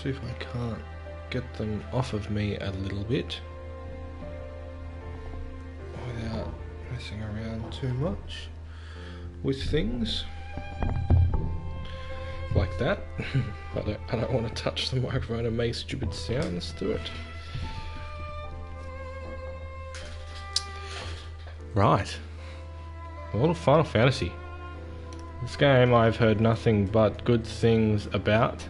See if I can't get them off of me a little bit without messing around too much with things like that. I don't want to touch the microphone and make stupid sounds to it. Right. World of Final Fantasy. This game I've heard nothing but good things about.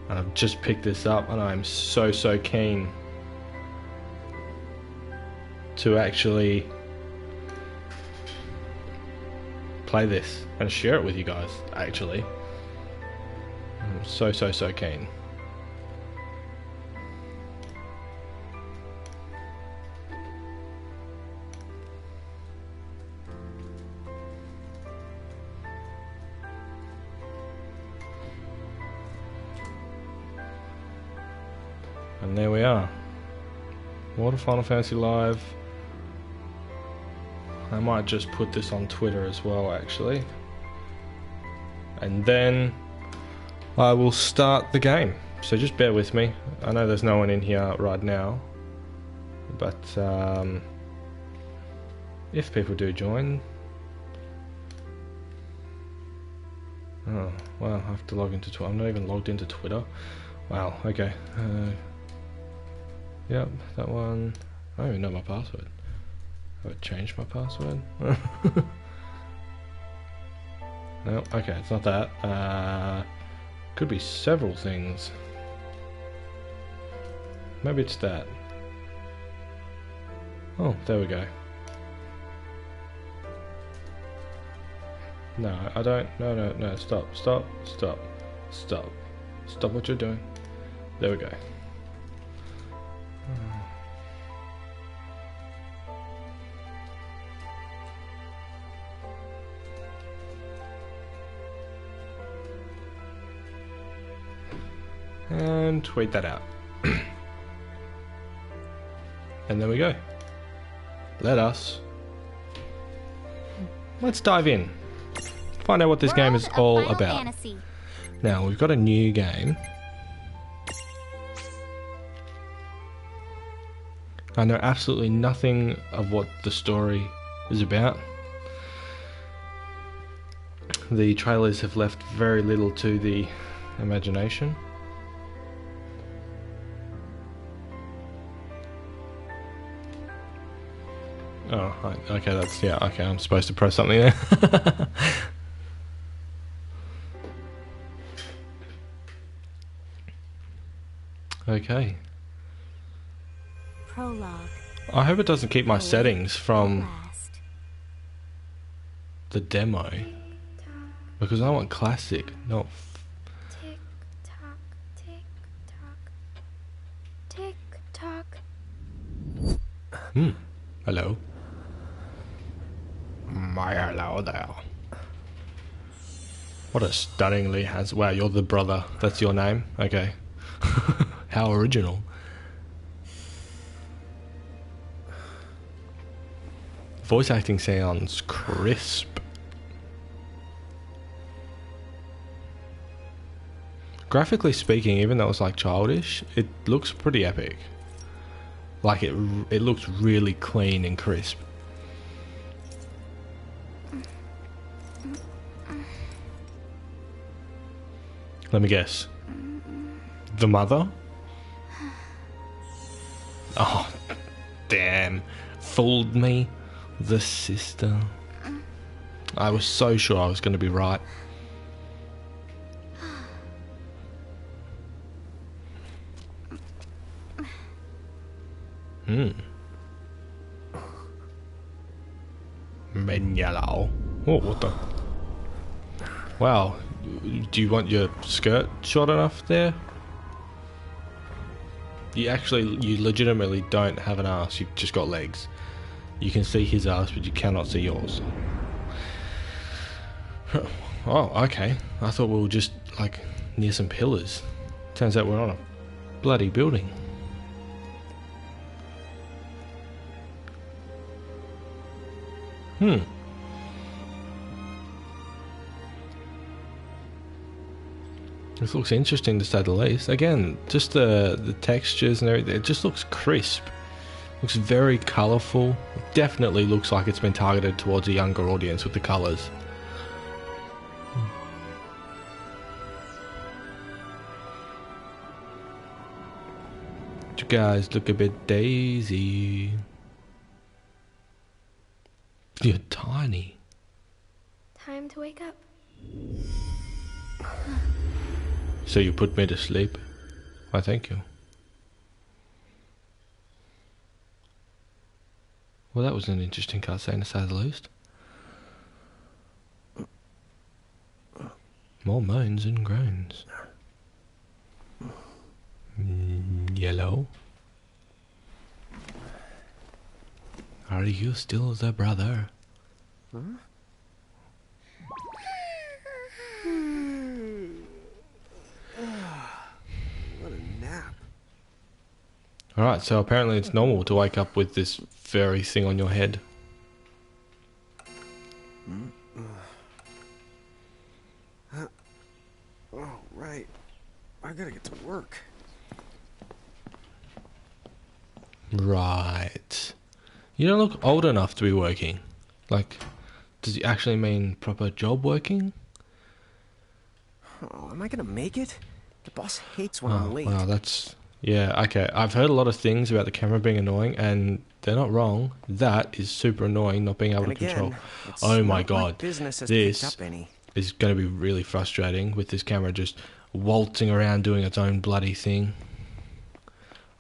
And I've just picked this up and I'm so keen to actually play this and share it with you guys, actually. I'm so keen. And there we are. World of Final Fantasy Live. I might just put this on Twitter as well, actually. And then I will start the game. So just bear with me. I know there's no one in here right now. But if people do join... Oh, well, I have to log into Twitter. I'm not even logged into Twitter. Wow, okay. Yep, that one. I don't even know my password. Have I changed my password? No, okay, it's not that. Could be several things. Maybe it's that. Oh, there we go. No, I don't. No, stop. Stop what you're doing. There we go. And tweet that out. And there we go. Let's dive in. Find out what this game is all about. Fantasy. Now, we've got a new game. I know absolutely nothing of what the story is about. The trailers have left very little to the imagination. Oh, okay, that's, yeah, okay, I'm supposed to press something there. Okay. Prologue. I hope it doesn't keep my settings from Last. the demo, because I want classic, not... Tick tock, tick tock, tick tock. Hello. My hello there. What a stunningly handsome... Wow, you're the brother. That's your name? Okay. How original. Voice acting sounds crisp. Graphically speaking, even though it's like childish, it looks pretty epic. Like it looks really clean and crisp. Let me guess. The mother? Oh, damn. Fooled me. The sister. I was so sure I was going to be right. Men yellow. Oh, what the? Wow. Do you want your skirt short enough there? You legitimately don't have an ass, you've just got legs. You can see his ass, but you cannot see yours. Oh, okay. I thought we were just, like, near some pillars. Turns out we're on a bloody building. This looks interesting to say the least. Again, just the textures and everything, it just looks crisp. Looks very colourful. Definitely looks like it's been targeted towards a younger audience with the colours. You guys look a bit daisy. You're tiny. Time to wake up. So you put me to sleep? Why, thank you. Well, that was an interesting cutscene to say the least. More moans and groans. Yellow? Are you still the brother? Huh? What a nap. Alright, so apparently it's normal to wake up with this furry thing on your head. Oh, right. I gotta get to work. Right. You don't look old enough to be working. Like, does he actually mean proper job working? Oh, am I gonna make it? The boss hates when I'm late. Wow, that's... Yeah, okay. I've heard a lot of things about the camera being annoying, and they're not wrong. That is super annoying, not being able to control. Oh my god. This is going to be really frustrating with this camera just waltzing around doing its own bloody thing.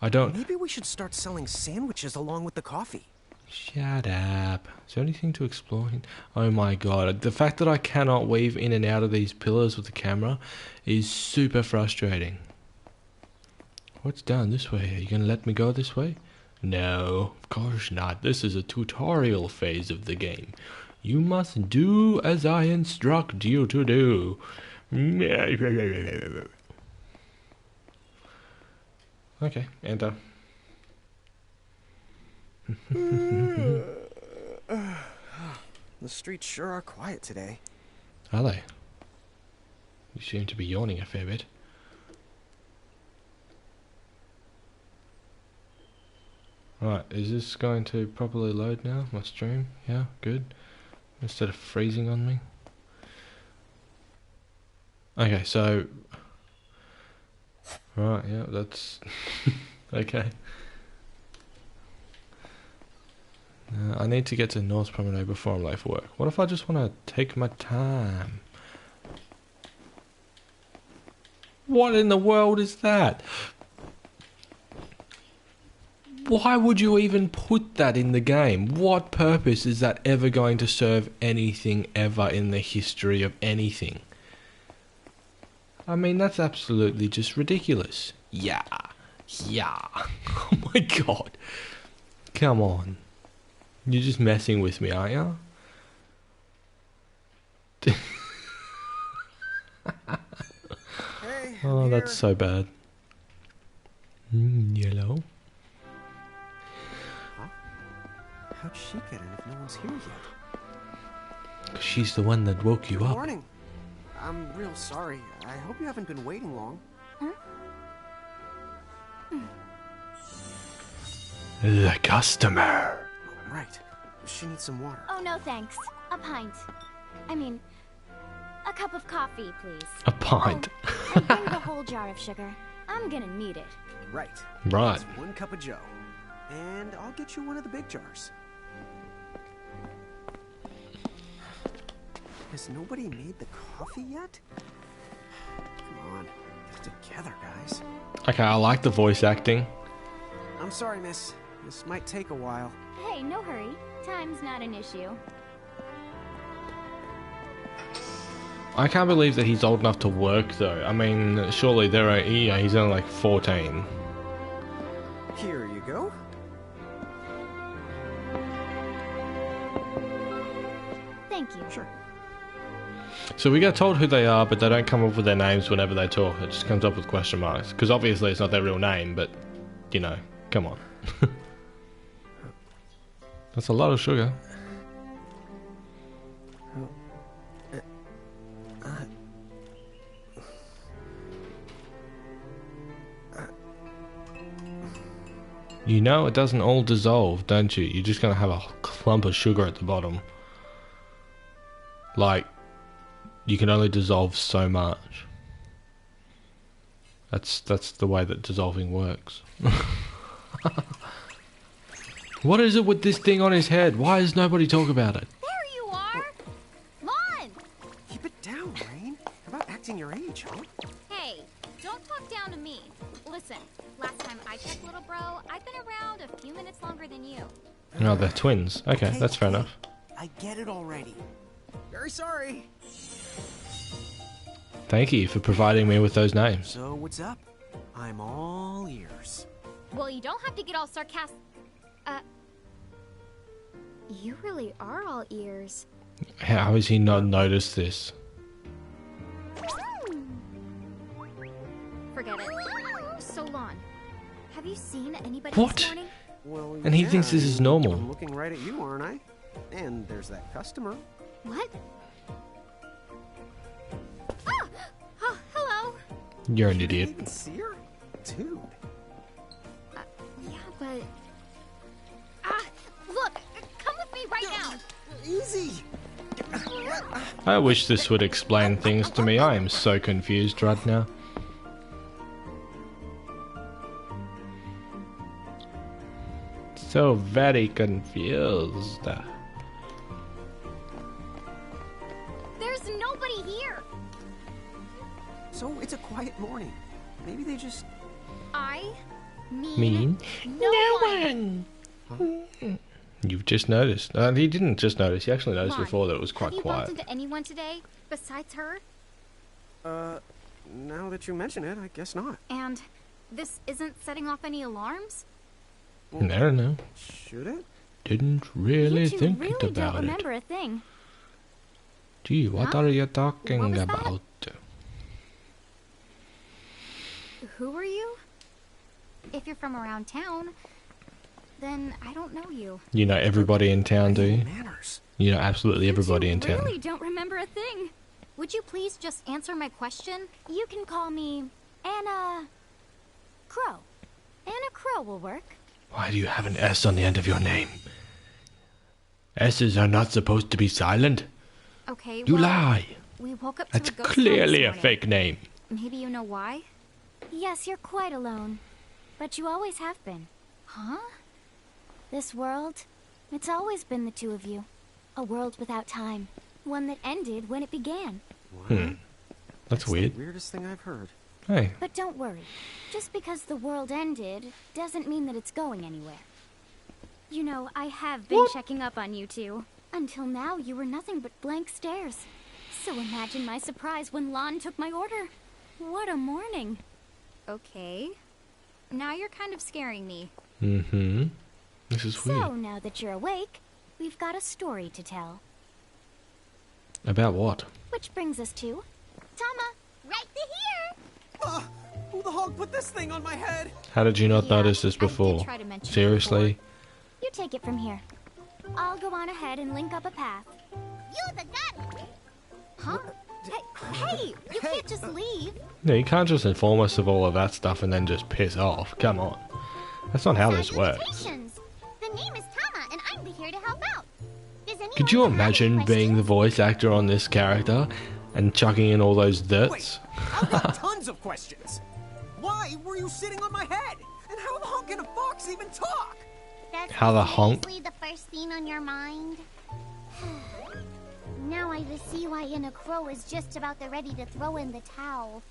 I don't... Maybe we should start selling sandwiches along with the coffee. Shut up. Is there anything to explore? Oh my god. The fact that I cannot weave in and out of these pillars with the camera is super frustrating. What's down this way? Are you going to let me go this way? No, of course not. This is a tutorial phase of the game. You must do as I instruct you to do. Okay, enter. The streets sure are quiet today. Are they? You seem to be yawning a fair bit. Right, is this going to properly load now? My stream? Yeah, good. Instead of freezing on me. Okay, so... Right, yeah, that's... okay. I need to get to North Promenade before I'm late for work. What if I just want to take my time? What in the world is that? Why would you even put that in the game? What purpose is that ever going to serve anything ever in the history of anything? I mean, that's absolutely just ridiculous. Yeah. Yeah. Oh my god. Come on. You're just messing with me, aren't you? Hey, Oh, that's so bad. Yellow. Huh? How'd she get in if no one's here yet? She's the one that woke you Good up. morning. I'm real sorry. I hope you haven't been waiting long. The customer. Right. She needs some water. Oh, no thanks. A pint. I mean, a cup of coffee, please. A pint. Oh, and bring the whole jar of sugar. I'm gonna need it. Right. Right. That's 1 cup of Joe. And I'll get you one of the big jars. Has nobody made the coffee yet? Come on. Get it together, guys. Okay, I like the voice acting. I'm sorry, miss. This might take a while. Hey, no hurry. Time's not an issue. I can't believe that he's old enough to work, though. I mean, surely he's only like 14. Here you go. Thank you. Sure. So we get told who they are, but they don't come up with their names whenever they talk. It just comes up with question marks. Because obviously it's not their real name, but, you know, come on. That's a lot of sugar. You know it doesn't all dissolve, don't you? You're just gonna have a clump of sugar at the bottom. Like, you can only dissolve so much. That's the way that dissolving works. What is it with this thing on his head? Why does nobody talk about it? There you are! Lon! Keep it down, Rain. How about acting your age, huh? Hey, don't talk down to me. Listen, last time I checked, little bro, I've been around a few minutes longer than you. Oh, they're twins. Okay, that's fair enough. I get it already. Very sorry. Thank you for providing me with those names. So, what's up? I'm all ears. Well, you don't have to get all sarcastic. You really are all ears. How has he not noticed this? Forget it. So, Lon, have you seen anybody What? this morning? Well, And he thinks this is normal. I'm looking right at you, aren't I? And there's that customer. What? Ah! Oh, hello. You're an You idiot. didn't even see her? Dude. Yeah, but... Ah! Look! Come with me right now! Easy. I wish this would explain things to me. I am so confused right now. So very confused. There's nobody here! So, it's a quiet morning. Maybe they just... I Mean? no one! You've just noticed. He didn't just notice. He actually noticed Lon, before that it was quite Have you quiet. bumped into anyone today besides her? Now that you mention it, I guess not. And this isn't setting off any alarms? I don't know. Should it? Didn't really You two think really don't about it. remember a thing. Gee, what Huh? are you What talking was that? about? Who are you? If you're from around town, then I don't know you. You know everybody in town, do you? Manners. You know absolutely everybody you in town. really don't remember a thing. Would you please just answer my question? You can call me Anna Crow. Anna Crow will work. Why do you have an S on the end of your name? S's are not supposed to be silent. Okay, You well, lie. we woke up to That's a ghost clearly this a morning. fake name. Maybe you know why? Yes, you're quite alone. But you always have been. Huh? This world, it's always been the two of you. A world without time. One that ended when it began. What? That's weird. The weirdest thing I've heard. Hey, But don't worry. Just because the world ended doesn't mean that it's going anywhere. You know, I have been checking up on you two. Until now, you were nothing but blank stares. So imagine my surprise when Lon took my order. What a morning. Okay. Now you're kind of scaring me. mm-hmm. This is So weird. now that you're awake, we've got a story to tell. About what? Which brings us to Tama, right to here. Who the hog put this thing on my head? How did you not Yeah, notice this I did before? try to mention it Seriously? You take it from here. I'll go on ahead and link up a path. You the gun. Huh? Hey, you can't just leave. No, you can't just inform us of all of that stuff and then just piss off. Come on. That's not how this works. Salutations. The name is Tama, and I'm here to help out. Does anyone Could you have any imagine being the questions? voice actor on this character and chucking in all those dirts? I've got tons of questions. Why were you sitting on my head? And how the honk can a fox even talk? That's How the honk? seriously the first thing on your mind? Now I just see why Anna Crow is just about ready to throw in the towel.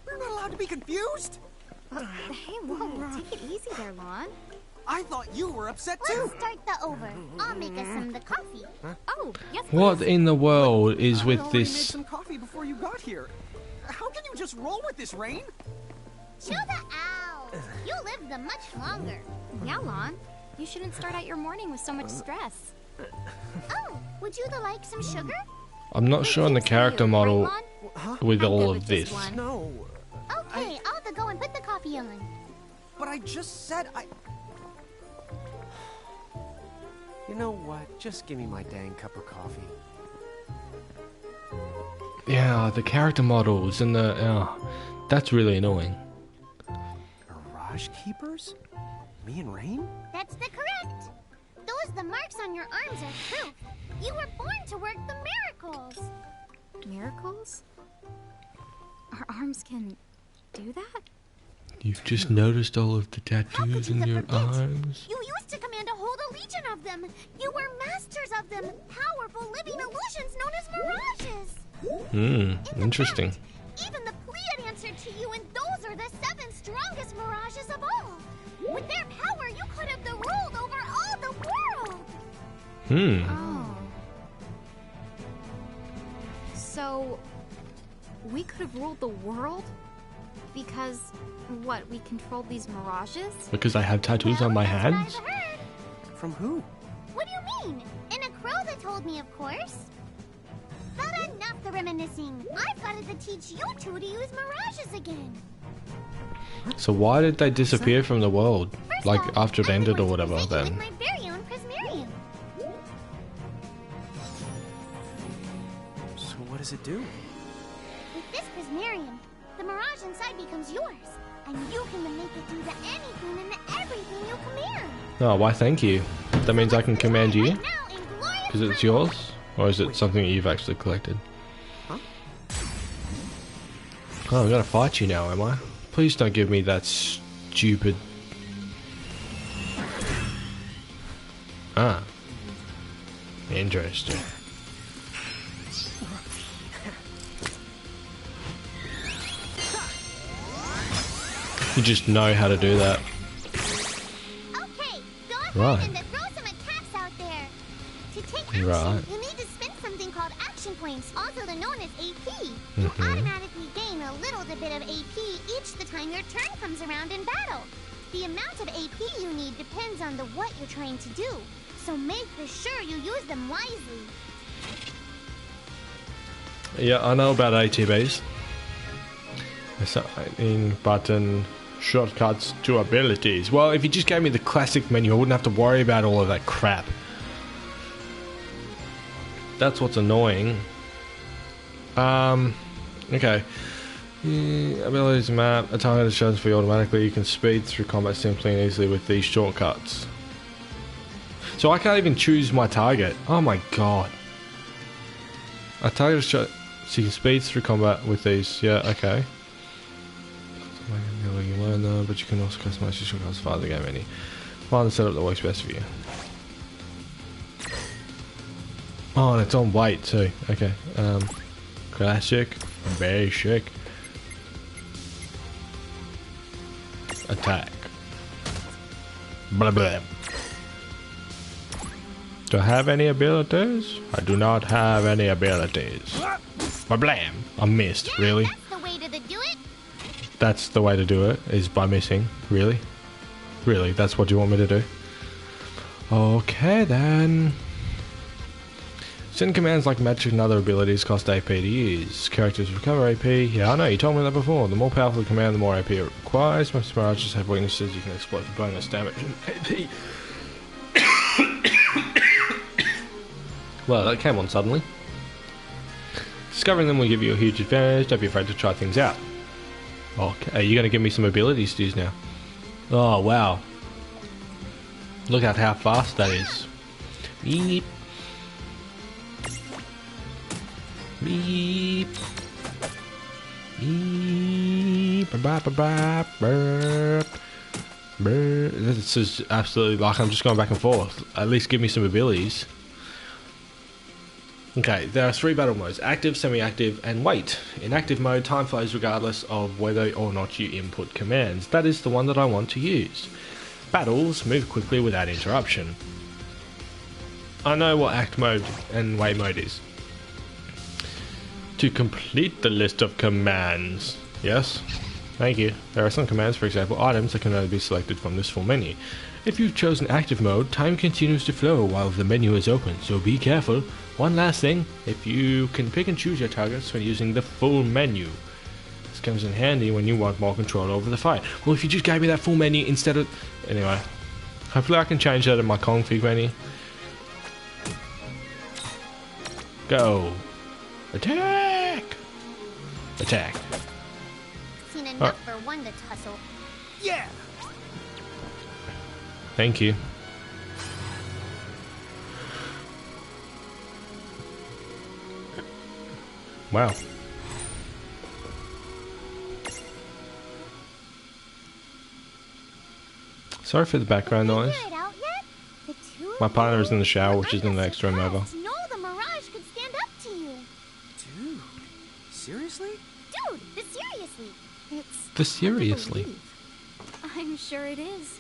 We're not allowed to be confused. Hey, whoa, take it easy there, Lon. I thought you were upset too. Let's start the over. I'll make us some of the coffee. Oh, yes, What please. in the world is I with already made this? some coffee before you got here. How can you just roll with this, Rain? Chill the owl. You lived them much longer. Yeah, Lon. You shouldn't start out your morning with so much stress. Oh, would you like some sugar? I'm not sure on the character model with I'm all good of with just this. one. No. Okay, I'll have to go and put the coffee on. But I just said I... You know what? Just give me my dang cup of coffee. Yeah, the character models and the... that's really annoying. Mirage Keepers? Me and Rain? That's the correct. The marks on your arms are proof. You were born to work the miracles. Miracles? Our arms can do that? You've just noticed all of the tattoos in your arms. You used to command a whole legion of them. You were masters of them. Powerful living illusions known as mirages. Interesting. Fact, even the Pleiad answered to you, and those are the 7 strongest mirages of all. With their power, you could have the ruled over all the world. Oh. So, we could have ruled the world? Because, what, we controlled these mirages? Because I have tattoos on my hands? I've heard. From who? What do you mean? In a crow that told me, of course. But enough the reminiscing. I've got to teach you two to use mirages again. So why did they disappear from the world? First Like off, after it I'm ended or going to whatever present you then? with my very own prismarium. So what does it do? With this prismarium, the mirage inside becomes yours. And you can make it do the anything and the everything you command. Oh, why thank you. That means I can command you? Right now in glorious Because it's triumph. yours? Or is it something you've actually collected? Huh? Oh, I gotta fight you now, am I? Please don't give me that stupid... Ah. Interesting. You just know how to do that. Okay, go ahead Right. and throw some attacks out there. To take action, Right. you need to spend something called action points, also known as AP. You Mhm. automatically gain a little bit of AP each the time your turn comes around in battle. The amount of AP you need depends on what you're trying to do, so make sure you use them wisely. Yeah, I know about ATBs. Assigning button shortcuts to abilities. Well, if you just gave me the classic menu, I wouldn't have to worry about all of that crap. That's what's annoying. Okay. Abilities map. A target is shown for you automatically. You can speed through combat simply and easily with these shortcuts. So I can't even choose my target. Oh my god. A target is shown... So you can speed through combat with these. Yeah, okay. You learn them, but you can also customize your shortcuts via the game menu. Find the setup that works best for you. Oh, and it's on weight too. Okay. Classic, basic, attack. Blah blah. Do I have any abilities? I do not have any abilities. Blah blam. I missed. Really? That's the way to do it. That's the way to do it, is by missing. Really? Really? That's what you want me to do? Okay then. Certain commands like magic and other abilities cost AP to use. Characters recover AP. Yeah, I know, you told me that before. The more powerful the command, the more AP it requires. Most mirages have weaknesses you can exploit for bonus damage and AP. Well, that came on suddenly. Discovering them will give you a huge advantage. Don't be afraid to try things out. Okay, you're going to give me some abilities to use now. Oh, wow. Look at how fast that is. Beep. Beep. Beep. Burp. This is absolutely like I'm just going back and forth. At least give me some abilities. Okay, there are 3 battle modes, active, semi-active, and wait. In active mode, time flows regardless of whether or not you input commands. That is the one that I want to use. Battles move quickly without interruption. I know what act mode and wait mode is. To complete the list of commands. Yes? Thank you. There are some commands, for example, items that can only be selected from this full menu. If you've chosen active mode, time continues to flow while the menu is open, so be careful. One last thing, if you can pick and choose your targets when using the full menu. This comes in handy when you want more control over the fight. Well, if you just gave me that full menu instead of... Anyway, hopefully I can change that in my config menu. Go. Attack! Attack. Seen enough for one to tussle. Yeah! Thank you. Wow. Sorry for the background noise. Figure it out yet? The two My of partner you? is in the shower, which is in the I'm next room over. surprised. No, the Mirage could stand up to you. Dude, seriously? Dude, seriously. It's The seriously. Believe. I'm sure it is.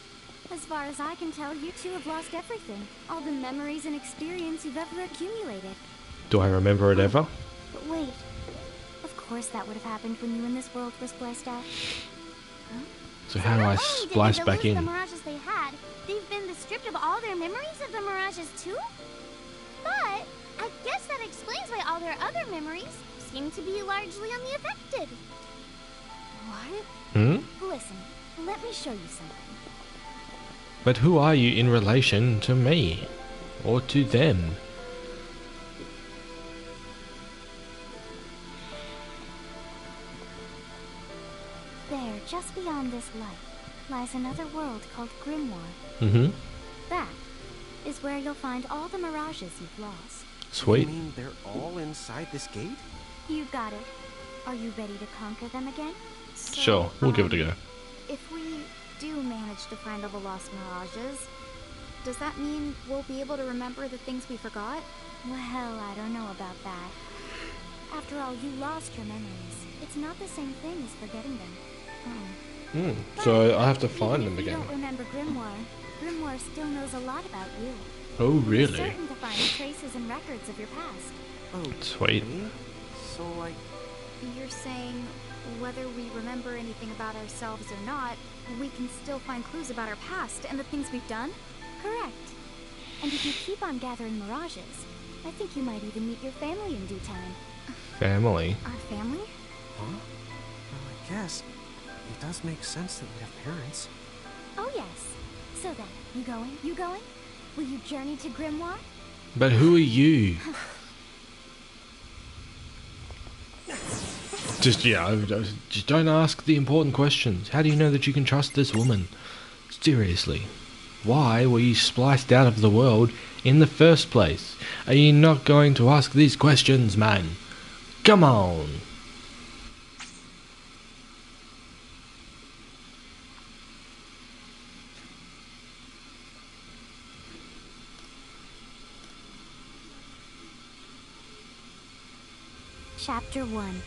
As far as I can tell, you two have lost everything. All the memories and experience you've ever accumulated. Do I remember it ever? But wait. Of course that would have happened when you and this world were spliced out. So how do I Not only did splice they back lose in? the Mirages they had, they've been stripped of all their memories of the Mirages too? But I guess that explains why all their other memories seem to be largely unaffected. What? Hmm? Listen, let me show you something. But who are you in relation to me? Or to them? There, just beyond this light, lies another world called Grimoire. Mm-hmm. That is where you'll find all the mirages you've lost. Sweet. You mean they're all inside this gate? You got it. Are you ready to conquer them again? Sure, we'll give it a go. If we do manage to find all the lost mirages, does that mean we'll be able to remember the things we forgot? Well, I don't know about that. After all, you lost your memories. It's not the same thing as forgetting them. So I have to Even find if them you again. don't remember Grimoire, Grimoire still knows a lot about you. Oh, It's really? certain to find traces and records of your past. Oh, Sweet. So, like, You're saying whether we remember anything about ourselves or not, we can still find clues about our past and the things we've done? Correct. And if you keep on gathering mirages, I think you might even meet your family in due time. Family. Our family? huh? Well, I guess it does make sense that we have parents. Oh yes. So then, you going? You going? Will you journey to Grimoire? But who are you? Just don't ask the important questions. How do you know that you can trust this woman? Seriously. Why were you spliced out of the world in the first place? Are you not going to ask these questions, man? Come on. Chapter 1.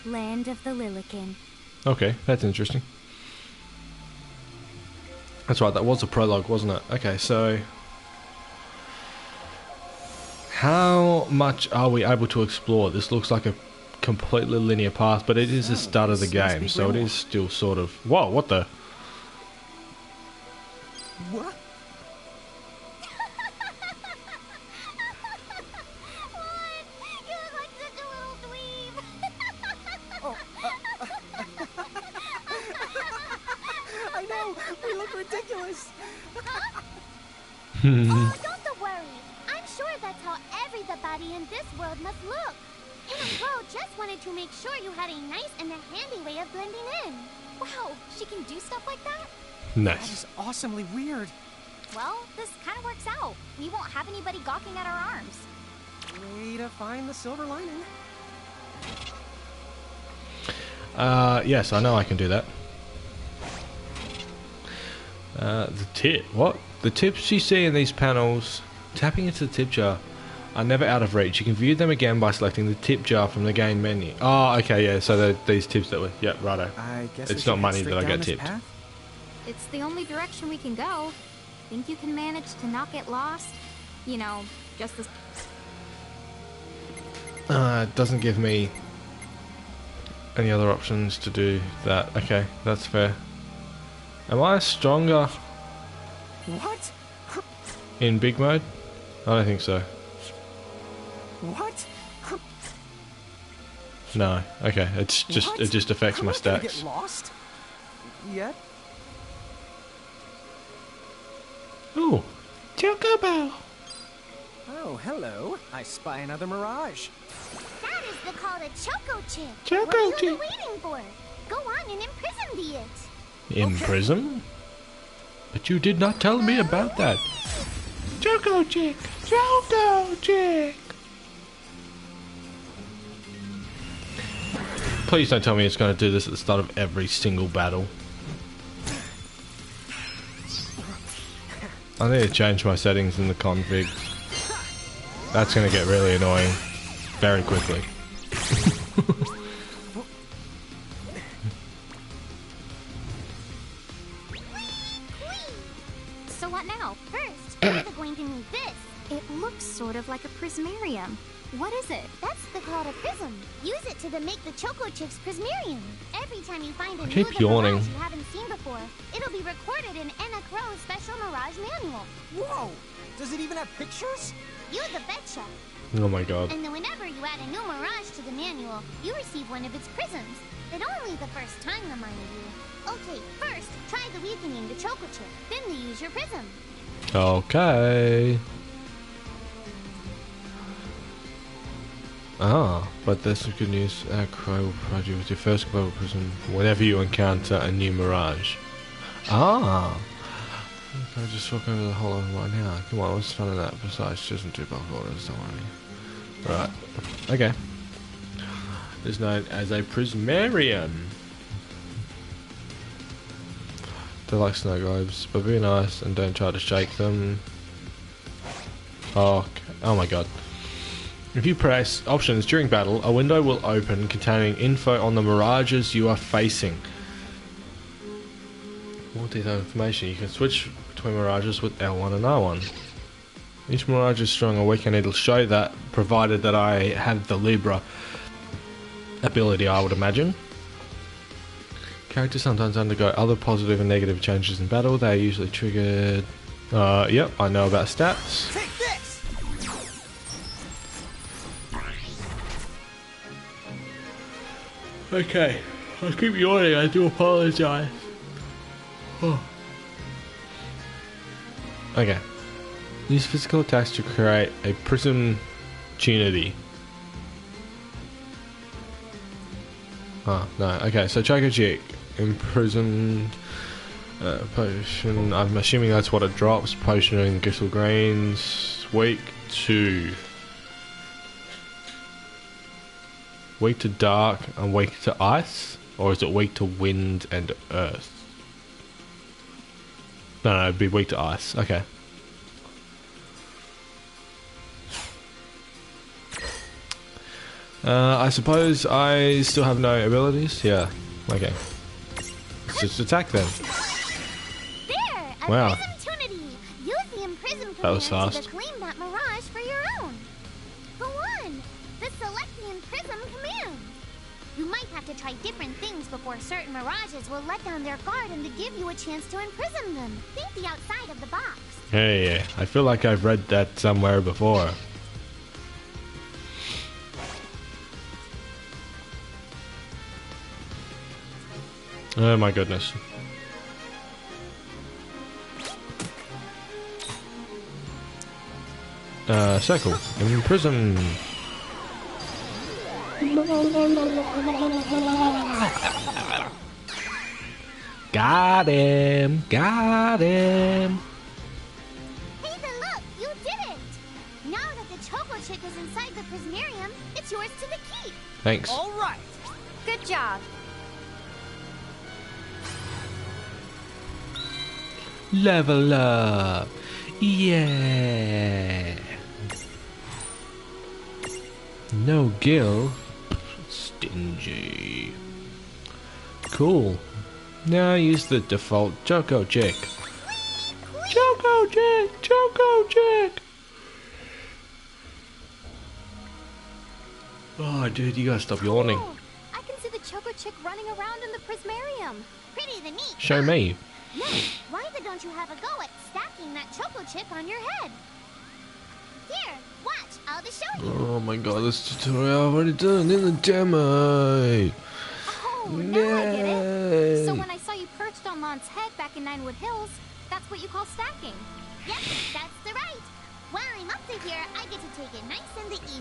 Land of the Lilican. Okay, that's interesting. That's right, that was a prologue, wasn't it? Okay, so how much are we able to explore? This looks like a completely linear path, but it is the start of the This must game, be so it Grimoire. is still sort of... Whoa, what the... What? What? You look like such a little dweeb. I know! We look ridiculous! Oh, don't worry. I'm sure that's how everybody in this world must look. Inner Glow just wanted to make sure you had a nice and a handy way of blending in. Wow, she can do stuff like that? That Nice. is awesomely weird. Well, this kind of works out. We won't have anybody gawking at our arms. Way to find the silver lining. Yes, I know I can do that. The tip. What? The tips you see in these panels, tapping into the tip jar, are never out of reach. You can view them again by selecting the tip jar from the game menu. Oh, okay, yeah, so these tips that were... Yep, righto. I guess It's we not should money head that I straight get down this tipped. path? It's the only direction we can go. Think you can manage to not get lost? You know, just this... It doesn't give me any other options to do that. Okay, that's fair. Am I stronger What? in big mode? I don't think so. What? No. Okay, it just affects I'm my not gonna stacks. Get lost? Yet? Ooh, Chocobo. Oh, hello. I spy another Mirage. That is the call to Choco Chip. Choco What are you Chip. waiting for? Go on and imprison the it. In Okay. prison? But you did not tell me about that. Choco Chick! Choco Chick! Please don't tell me it's going to do this at the start of every single battle. I need to change my settings in the config. That's going to get really annoying very quickly. So what now? First, you're going to need this. It looks sort of like a prismarium. What is it? That's called a prism. Use it to make the Choco Chick's prismarium. Every time you find a new keep yawning. Mirage you haven't seen before, it'll be recorded in Anna Crow's special Mirage manual. Whoa! Does it even have pictures? You the betcha. Oh my god. And then whenever you add a new Mirage to the manual, you receive one of its prisms. But only the first time, remind you. Okay, first, try the weakening the Choco Chick. Then you use your prism. Okay. Ah, but this you can use Crow will provide you with your first global prism whenever you encounter a new Mirage. Ah! Can I just walk over the whole of right now? Come on, what's fun in that? Besides, just in 2 bulk orders, don't worry. Right. Okay. It's known as a prismarium. They're like snow globes, but be nice and don't try to shake them. Oh my god. If you press options during battle, a window will open containing info on the mirages you are facing. More detailed information. You can switch between mirages with L1 and R1. Each mirage is strong or weak and it'll show that, provided that I have the Libra ability, I would imagine. Characters sometimes undergo other positive and negative changes in battle. They are usually triggered... yep, I know about stats. Take this! Okay, I keep yawning, I do apologise. Oh. Okay. Use physical attacks to create a prism tunity. Oh, no, okay, so Choco Chick, imprisoned potion, I'm assuming that's what it drops, potion and gristle greens, weak to dark and weak to ice, or is it weak to wind and earth? No, it'd be weak to ice. Okay. I suppose I still have no abilities? Yeah. Okay. Let's just attack then. There! A Wow. prism tunity! Use the imprism That was command fast. to claim that mirage for your own. Go on! The select the imprism command! You might have to try different things before certain mirages will let down their guard and to give you a chance to imprison them. Think the outside of the box. Hey, I feel like I've read that somewhere before. Oh my goodness. Circle. Imprison. Got him. Got him. Hey, look! You did it! Now that the Choco Chick is inside the prismarium, it's yours to the keep. Thanks. All right. Good job. Level up. Yeah. No gill. Stingy. Cool. Now use the default Choco Chick. Choco Chick! Choco Chick! Oh, dude, you gotta stop yawning. Oh, I can see the Choco Chick running around in the prismarium. Pretty the neat. Show me. No, why don't you have a go at stacking that Choco Chick on your head? Here, watch, I'll just show you. Oh my god, this tutorial I've already done in the demo. Oh, now I get it. So when I saw you perched on Lon's head back in Ninewood Hills, that's what you call stacking. Yep, that's the right. While I'm up to here, I get to take it nice and easy.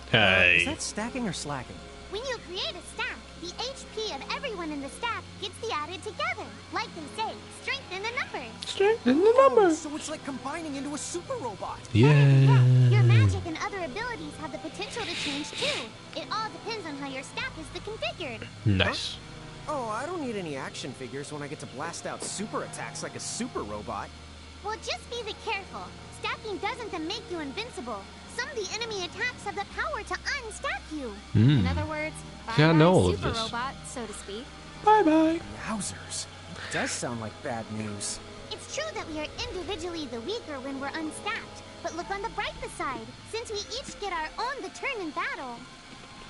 Is Hey. that stacking or slacking? When you create a stack, the HP of everyone in the stack gets the added together. Like they say, strength in the numbers. strength in the number. So it's like combining into a super robot. Yeah. Your magic and other abilities have the potential to change too. It all depends on how your staff is configured. Nice. Oh, I don't need any action figures when I get to blast out super attacks like a super robot. Well, just be careful. Stacking doesn't make you invincible. Some of the enemy attacks have the power to unstack you. In other words, Yeah, I know all of super this. robot, so to speak. Bye-bye. Wowzers. Does sound like bad news. It's true that we are individually the weaker when we're unstacked. But look on the brighter side. Since we each get our own the turn in battle,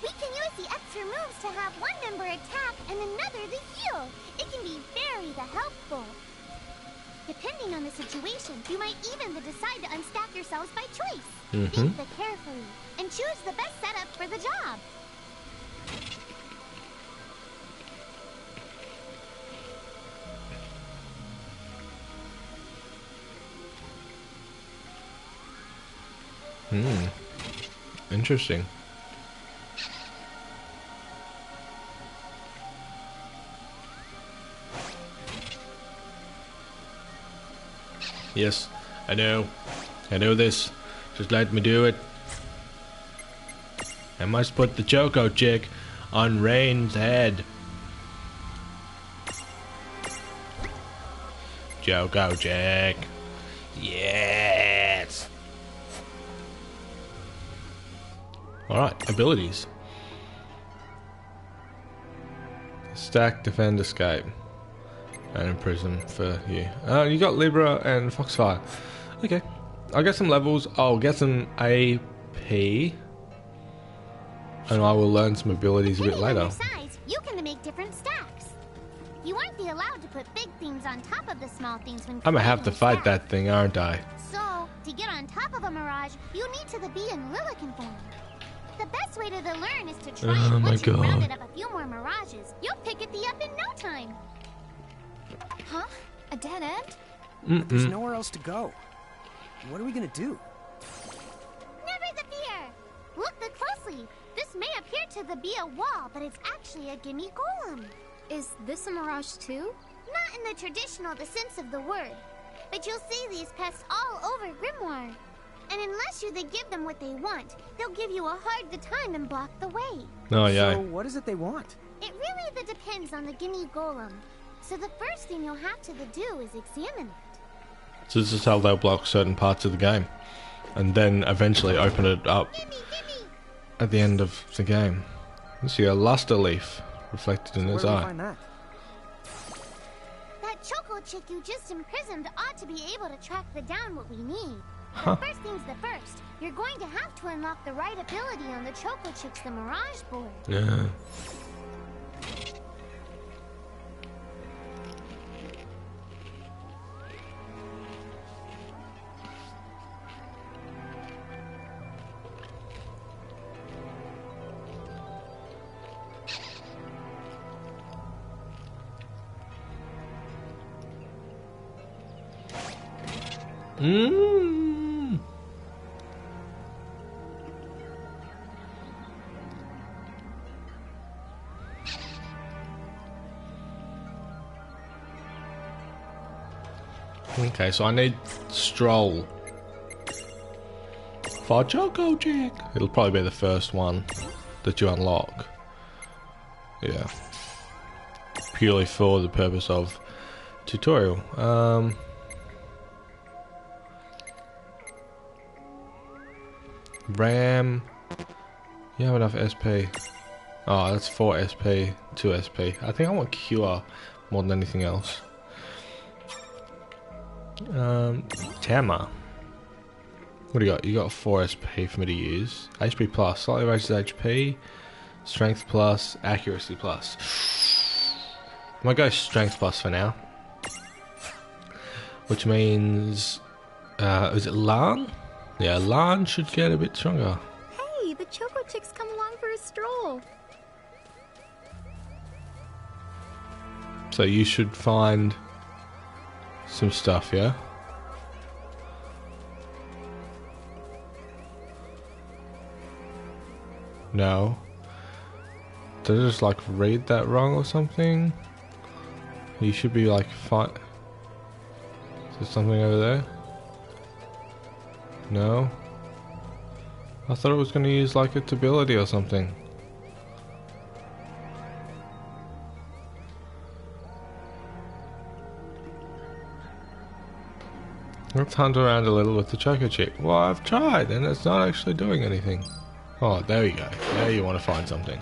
we can use the extra moves to have one member attack and another to heal. It can be very helpful. Depending on the situation, you might even decide to unstack yourselves by choice. Think carefully and choose the best setup for the job. Interesting. Yes, I know. I know this. Just let me do it. I must put the Choco Chick on Rain's head. Choco Chick. Yes. Alright, abilities. Stack, defend, escape. And imprison for you. You got Libra and Foxfire. Okay. I'll get some levels. I'll get some AP. And I will learn some abilities a bit Depending on later. your size, you can make different stacks. You aren't allowed to put big things on top of the small things when I'm gonna have to creating a fight stack. that thing, aren't I? So, to get on top of a Mirage, you need to be in Lilican form. The best way to learn is to try Oh it. my Once you've God. rounded up a few more Mirages, you'll pick it up in no time. Huh? A dead end? There's nowhere else to go. What are we gonna do? Never the fear! Look closely. This may appear to be a wall, but it's actually a gimme golem. Is this a Mirage too? Not in the traditional sense of the word, but you'll see these pests all over Grimoire. And unless you give them what they want, they'll give you a hard time and block the way. Oh yeah. So what is it they want? It really depends on the gimme golem. So the first thing you'll have to do is examine it. So this is how they'll block certain parts of the game. And then eventually open it up Gimme! at the end of the game. You see a luster leaf reflected in Where his do we eye. find that? That Choco Chick you just imprisoned ought to be able to track down what we need. Huh. But first things first, you're going to have to unlock the right ability on the Choco Chick's the Mirage board. Yeah. Okay, so I need Stroll. For Choco Chick. It'll probably be the first one that you unlock. Yeah. Purely for the purpose of tutorial. Ram. You have enough SP. Oh, that's 4 SP, 2 SP. I think I want Cure more than anything else. Tama. What do you got? You got 4 SP for me to use. HP plus, slightly raises HP. Strength plus, accuracy plus. I'm gonna go strength plus for now. Which means, is it Lan? Yeah, Lan should get a bit stronger. Hey, the Choco Chick's come along for a stroll. So you should find some stuff, yeah? No. Did I just like read that wrong or something? You should be like Is there something over there? No? I thought it was going to use like its ability or something. Let's hunt around a little with the choco chip. Well, I've tried and it's not actually doing anything. Oh, there we go. Now you want to find something.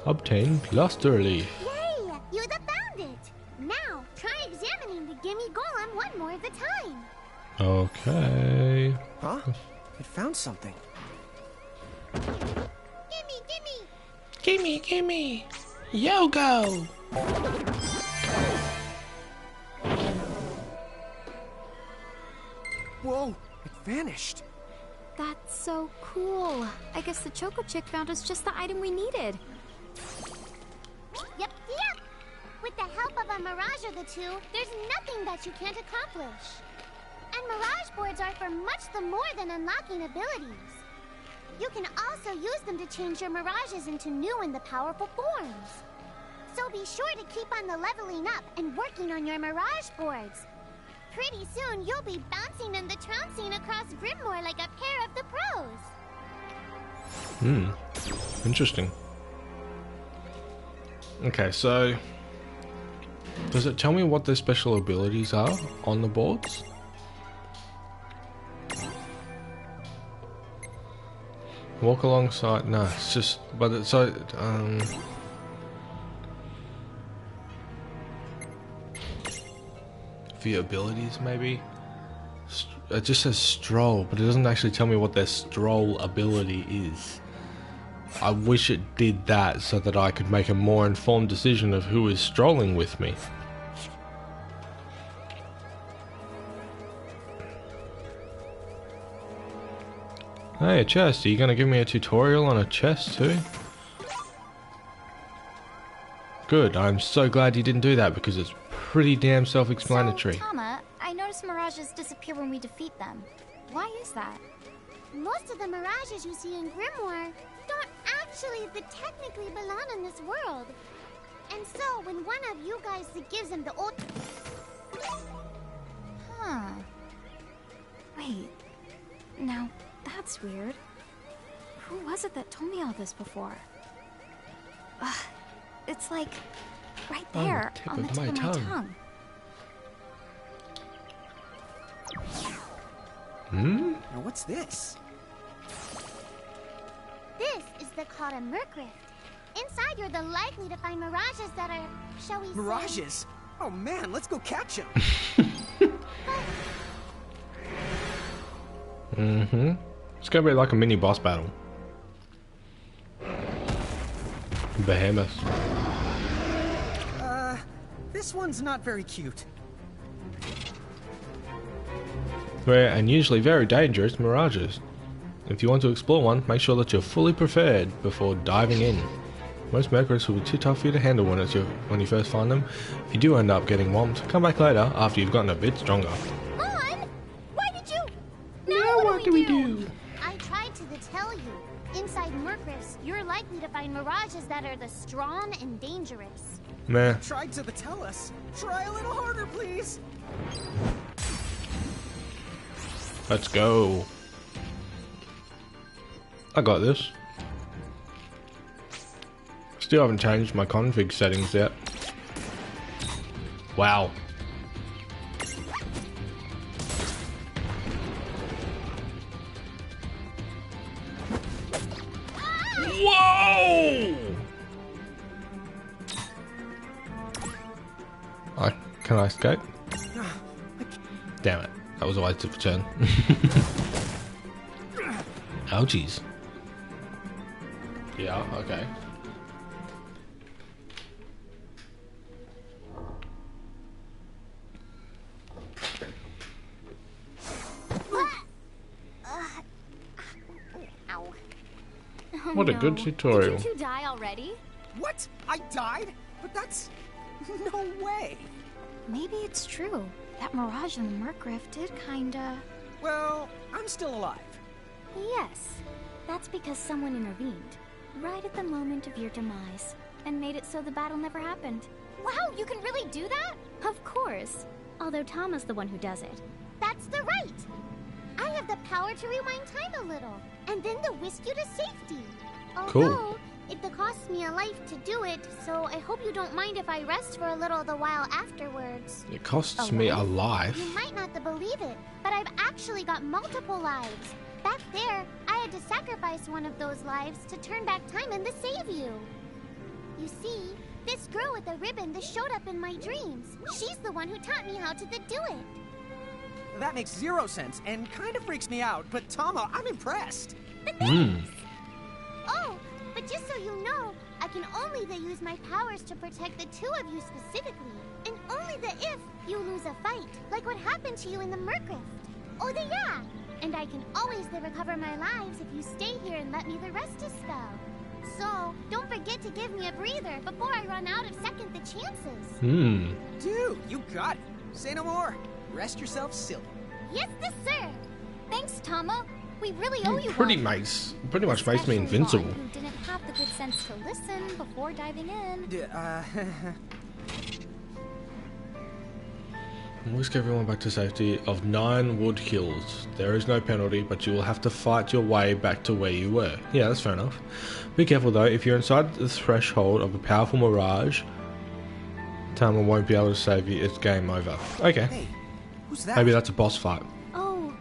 Obtain luster leaf. Yay! You found it! Now, try examining the gimme golem one more at a time. Okay. Huh? It found something. Gimme, gimme! Gimme, gimme! Yo-go! Whoa! It vanished. That's so cool. I guess the Choco Chick found us just the item we needed. Yep. With the help of a Mirage or the two, there's nothing that you can't accomplish. And Mirage boards are for much the more than unlocking abilities. You can also use them to change your Mirages into new and the powerful forms. So be sure to keep on the leveling up and working on your Mirage boards. Pretty soon, you'll be bouncing and the trouncing across Grimoire like a pair of the pros. Interesting. Okay, so does it tell me what their special abilities are on the boards? Walk alongside. No, it's just. But it's so. For your abilities, maybe. It just says stroll, but it doesn't actually tell me what their stroll ability is. I wish it did that so that I could make a more informed decision of who is strolling with me. Hey, a chest. Are you going to give me a tutorial on a chest too? Good. I'm so glad you didn't do that because it's pretty damn self-explanatory. So, Tama, I noticed Mirages disappear when we defeat them. Why is that? Most of the Mirages you see in Grimoire don't actually technically belong in this world. And so, when one of you guys gives them the old... Huh. Wait. Now, that's weird. Who was it that told me all this before? It's like right there on the tip of my tongue. Now what's this? This is the called a Merc Rift. Inside, you're the likely to find Mirages that are, shall we say... Mirages? Oh man, let's go catch them. It's gonna be like a mini boss battle. Behemoth. This one's not very cute. Rare and usually very dangerous Mirages. If you want to explore one, make sure that you're fully prepared before diving in. Most Mercuries will be too tough for you to handle when you first find them. If you do end up getting whomped, come back later after you've gotten a bit stronger. Mom! Why did you... Now what do we do? I tried to tell you. Inside Merc Rifts, you're likely to find Mirages that are the strong and dangerous. Meh. Tried to tell us. Try a little harder, please. Let's go. I got this. Still haven't changed my config settings yet. Wow. Whoa! Can I escape? Damn it. That was a waste of a turn. Ouchies. Yeah, okay. Ow. What a good tutorial. Did you two die already? What? I died? But that's... no way. Maybe it's true. That Mirage in the Merc Rift did kinda... Well, I'm still alive. Yes. That's because someone intervened. Right at the moment of your demise. and made it so the battle never happened. Wow, you can really do that? Of course. Although Tama's the one who does it. That's the right. I have the power to rewind time a little, and then to whisk you to safety. Cool. Although, it costs me a life to do it, so I hope you don't mind if I rest for a little the while afterwards. It costs me a life. You might not believe it, but I've actually got multiple lives. Back there, I had to sacrifice one of those lives to turn back time and to save you. You see, this girl with the ribbon that showed up in my dreams, she's the one who taught me how to do it. That makes 0 sense and kind of freaks me out, but Tama, I'm impressed. Oh, but just so you know, I can only use my powers to protect the two of you specifically, and only if you lose a fight, like what happened to you in the Mercrift. Oh, yeah, and I can always recover my lives if you stay here and let me rest a spell. So, don't forget to give me a breather before I run out of second the chances. Dude, you got it. Say no more. Rest yourself silly. Yes, sir. Thanks, Tama. We really owe you Pretty one. much makes me invincible. Who didn't have the good sense to listen before diving in. Whisk everyone back to safety of 9 wood hills. There is no penalty, but you will have to fight your way back to where you were. Yeah, that's fair enough. Be careful though, if you're inside the threshold of a powerful Mirage, Tama won't be able to save you, it's game over. Okay. Hey, who's that? Maybe that's a boss fight. Oh,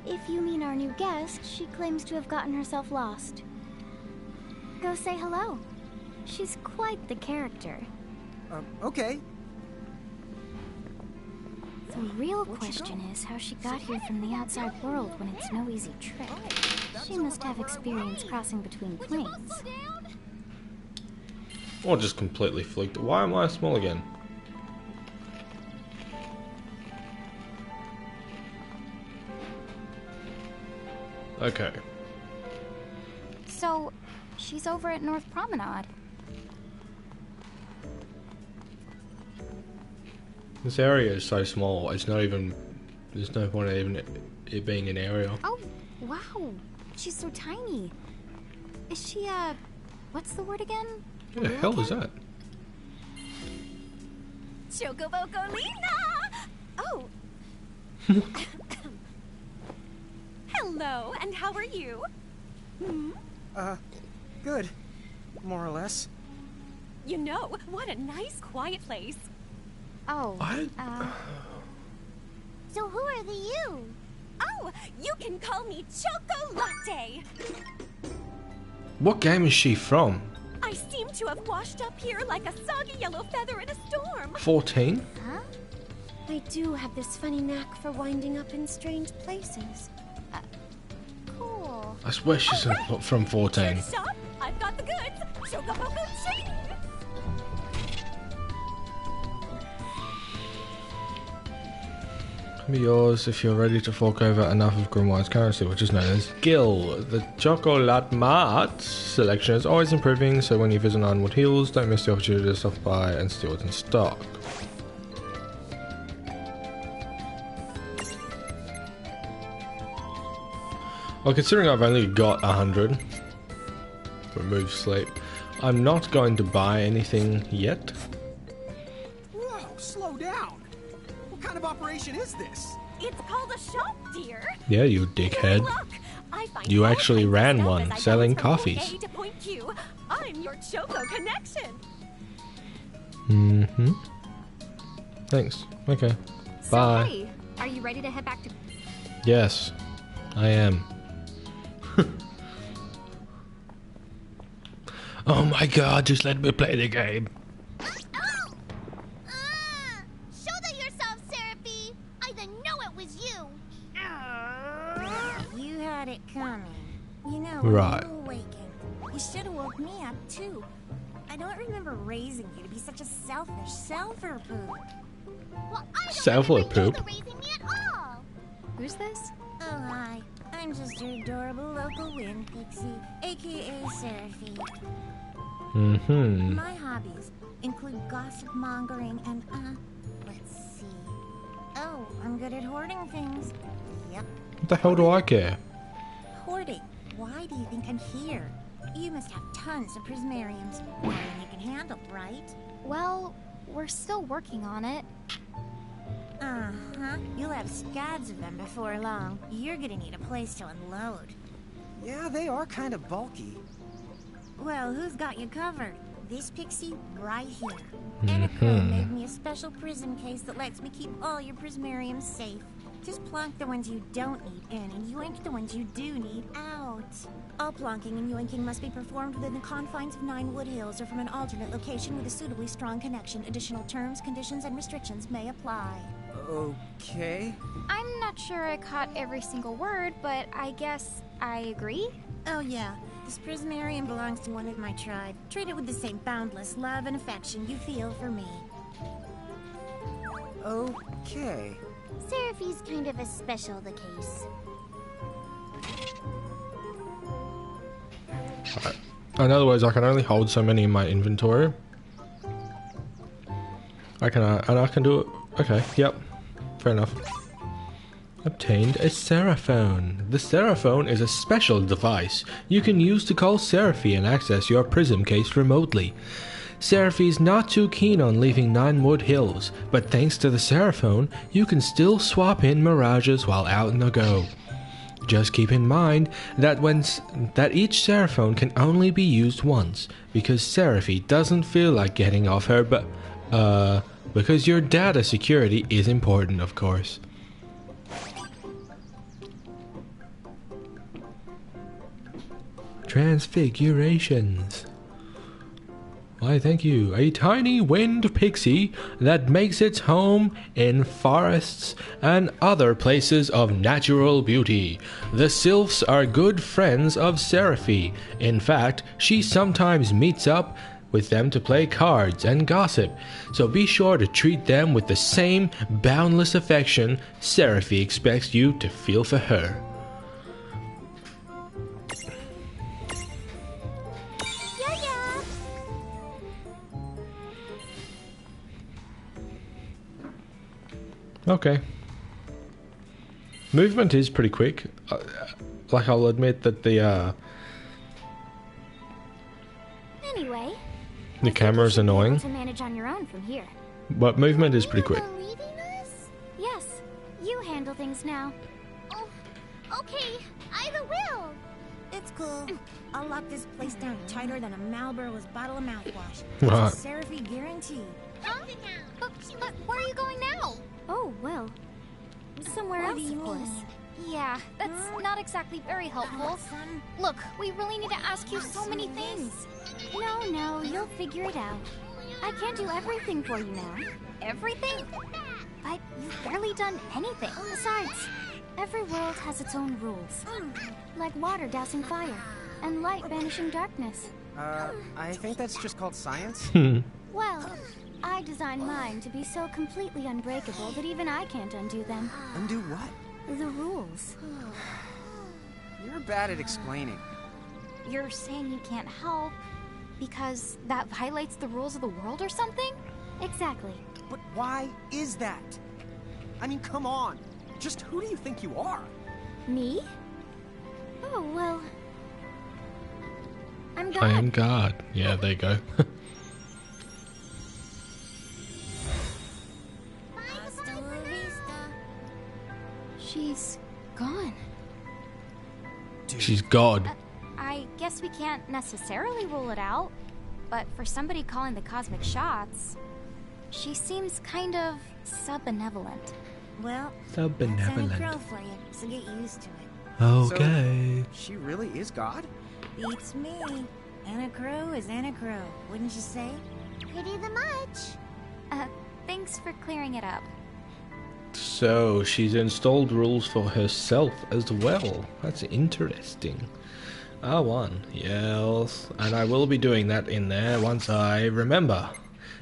if you mean our new guest, she claims to have gotten herself lost. Go say hello. She's quite the character. Okay. The real question is how she got here from the outside world when it's no easy trick. She must have experience crossing between planes. Or just completely flicked. Why am I small again? Okay. So, she's over at North Promenade. This area is so small, it's not even... There's no point in even it being an area. Oh, wow. She's so tiny. Is she, what's the word again? What the hell is that? Chocobocolina! Oh. Hello, and how are you? Good. More or less. You know, what a nice, quiet place. Oh, So who are the you? Oh, you can call me Chocolate. What game is she from? I seem to have washed up here like a soggy yellow feather in a storm. 14? Huh? I do have this funny knack for winding up in strange places. cool. I swear she's from 14. Shop, I've got the goods. Chocoboco chain. Be yours if you're ready to fork over enough of Grimoire's currency, which is known as Gil. The Chocolat Mart selection is always improving, so when you visit Ironwood Hills, don't miss the opportunity to stop by and see what's in stock. Well, considering I've only got 100, remove sleep, I'm not going to buy anything yet. Whoa, slow down. What kind of operation is this? It's called a shop, dear. Yeah, you dickhead. Look, I find You all actually kinds of ran stuff one, as I selling bounce from point coffees. A to point Q. I'm your Choco connection. Mm-hmm. Thanks. Okay. Bye. So, hey, are you ready to head back to... Yes, I am. Oh my god, just let me play the game. Oh! Shoulder yourself, Seraphie! I didn't know it was you! You had it coming. You know, Right. when you awakened, you should have woke me up too. I don't remember raising you to be such a selfish self-poop. Well, I don't Self-or remember you poop? raising me at all! Who's this? Oh hi, I'm just your adorable local wind pixie, aka Seraphie. Mm-hmm. My hobbies include gossip mongering and let's see. Oh, I'm good at hoarding things. Yep. What the hell do I care? Hoarding. Why do you think I'm here? You must have tons of prismariums. More than you can handle, right? Well, we're still working on it. Uh-huh. You'll have scads of them before long. You're gonna need a place to unload. Yeah, they are kind of bulky. Well, who's got you covered? This pixie right here. Anacro made me a special prism case that lets me keep all your prismariums safe. Just plonk the ones you don't need in and yoink the ones you do need out. All plonking and yoinking must be performed within the confines of 9 Wood Hills or from an alternate location with a suitably strong connection. Additional terms, conditions, and restrictions may apply. Okay. I'm not sure I caught every single word, but I guess I agree. Oh yeah, this prismarium belongs to one of my tribe. Treat it with the same boundless love and affection you feel for me. Okay. Seraphi's kind of a special the case. In other words, I can only hold so many in my inventory. I can do it. Okay, yep. Fair enough. Obtained a Seraphone. The Seraphone is a special device you can use to call Seraphy and access your prism case remotely. Seraphy's not too keen on leaving 9 Wood Hills, but thanks to the Seraphone, you can still swap in Mirages while out in the go. Just keep in mind that each Seraphone can only be used once, because Seraphy doesn't feel like getting off her, because your data security is important, of course. Transfigurations. Why, thank you. A tiny wind pixie that makes its home in forests and other places of natural beauty. The sylphs are good friends of Seraphy. In fact, she sometimes meets up with them to play cards and gossip, so be sure to treat them with the same boundless affection Seraphy expects you to feel for her. Okay. Movement is pretty quick. Like, I'll admit that Anyway, the camera's annoying, to manage on your own from here. but movement is pretty quick. Yes, you handle things now. Oh, okay, I will. It's cool. I'll lock this place down tighter than a Marlboro's bottle of mouthwash. Right. It's a Seraphy guarantee. Huh? But where are you going now? Oh, well, somewhere What else, do you of course. mean? Yeah, that's not exactly very helpful. Son, Look, we really need to ask you so many things. No, you'll figure it out. I can't do everything for you now. Everything? But you've barely done anything. Besides, every world has its own rules. Like water dousing fire, and light banishing darkness. I think that's just called science. Well, I designed mine to be so completely unbreakable that even I can't undo them. Undo what? The rules. You're bad at explaining. You're saying you can't help because that violates the rules of the world or something? Exactly. But why is that? I mean, come on. Just who do you think you are? Me? Oh, well, I'm God. I am God. Yeah, there you go. hasta la vista. She's gone. She's God. I guess we can't necessarily rule it out, but for somebody calling the cosmic shots, she seems kind of sub-benevolent. Well, So that's benevolent. Anacro for you, so get used to it. Okay. She really is God? Beats me. Anacro is Anacro, wouldn't you say? Pretty the much. Thanks for clearing it up. So she's installed rules for herself as well. That's interesting. R1, yes. And I will be doing that in there once I remember.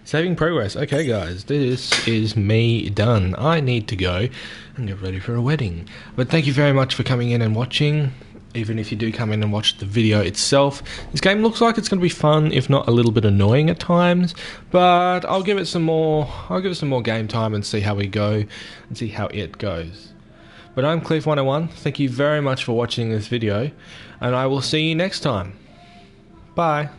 Saving progress. Okay, guys, this is me done. I need to go and get ready for a wedding. But thank you very much for coming in and watching. Even if you do come in and watch the video itself, this game looks like it's going to be fun, if not a little bit annoying at times. But I'll give it some more. I'll give it some more game time and see how we go, and see how it goes. But I'm Cliff101. Thank you very much for watching this video, and I will see you next time. Bye.